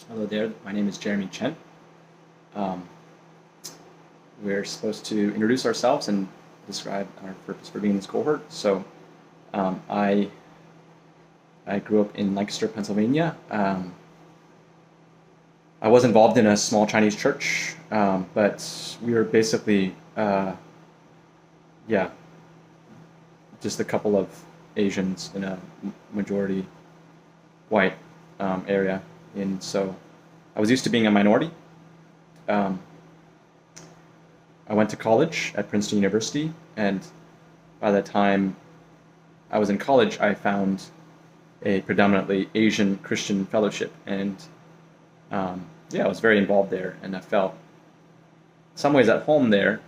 Hello there, my name is Jeremy Chen. Um, we're supposed to introduce ourselves and describe our purpose for being in this cohort. So I grew up in Lancaster, Pennsylvania. I was involved in a small Chinese church, but we were basically, yeah, just a couple of Asians in a majority white area. And so I was used to being a minority. Um, I went to college at Princeton University, and by the time I was in college, I found a predominantly Asian Christian fellowship, and yeah, I was very involved there, and I felt in some ways at home there.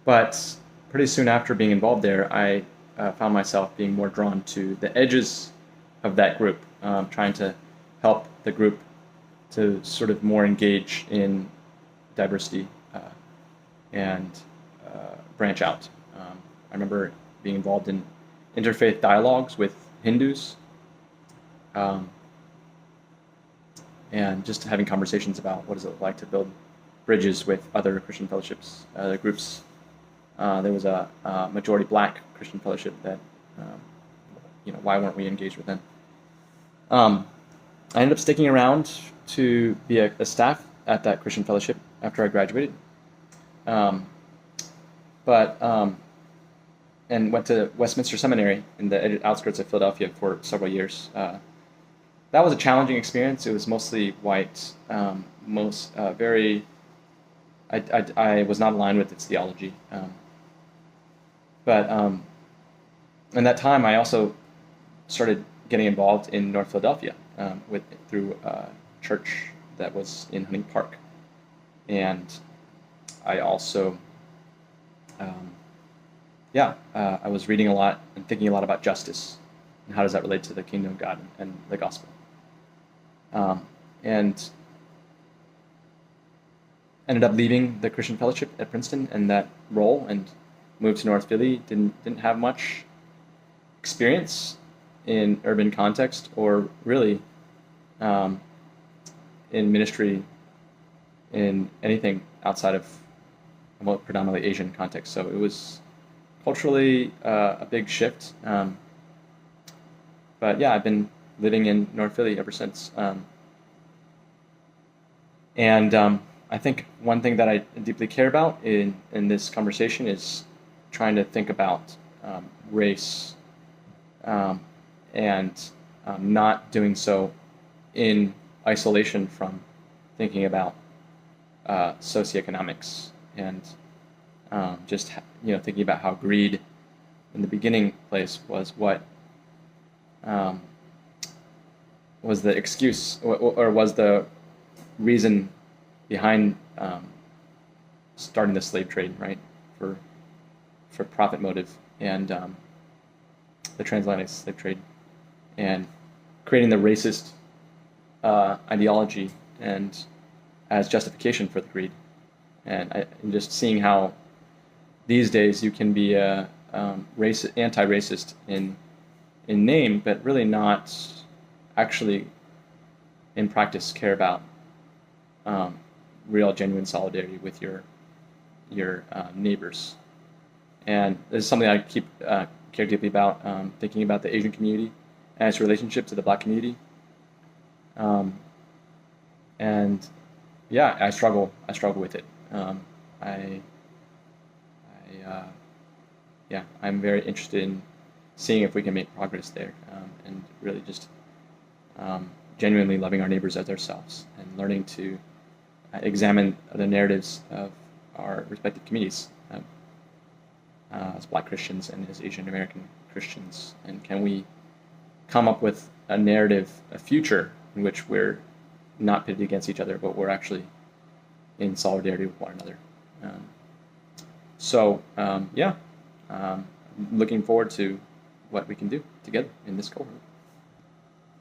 But pretty soon after being involved there, I found myself being more drawn to the edges of that group, trying to help the group to sort of more engage in diversity and branch out. I remember being involved in interfaith dialogues with Hindus, um, and just having conversations about what does it like to build bridges with other Christian fellowships, other groups. There was a majority black Christian fellowship that, um, why weren't we engaged with them? Um, I ended up sticking around to be a staff at that Christian fellowship after I graduated. Um, but and went to Westminster Seminary in the outskirts of Philadelphia for several years. That was a challenging experience. It was mostly white, most very. I was not aligned with its theology, but in that time I also started getting involved in North Philadelphia through a church that was in Hunting Park, and I also I was reading a lot and thinking a lot about justice and how does that relate to the kingdom of God and the gospel. And ended up leaving the Christian fellowship at Princeton and that role and moved to North Philly. Didn't have much experience in urban context or really in ministry in anything outside of a predominantly Asian context. So it was culturally a big shift. But yeah, I've been living in North Philly ever since. And I think one thing that I deeply care about in this conversation is trying to think about race and not doing so in isolation from thinking about socioeconomics and just thinking about how greed in the beginning place was what was the excuse or was the reason behind starting the slave trade, right? For profit motive and the transatlantic slave trade and creating the racist ideology and as justification for the greed, and just seeing how these days you can be a anti-racist in name, but really not actually in practice care about real, genuine solidarity with your neighbors. And this is something I care deeply about, thinking about the Asian community and its relationship to the Black community. And yeah, I struggle with it. I I'm very interested in seeing if we can make progress there, and really just genuinely loving our neighbors as ourselves and learning to examine the narratives of our respective communities as Black Christians and as Asian American Christians, and can we come up with a narrative, a future in which we're not pitted against each other, but we're actually in solidarity with one another. Yeah, looking forward to what we can do together in this cohort.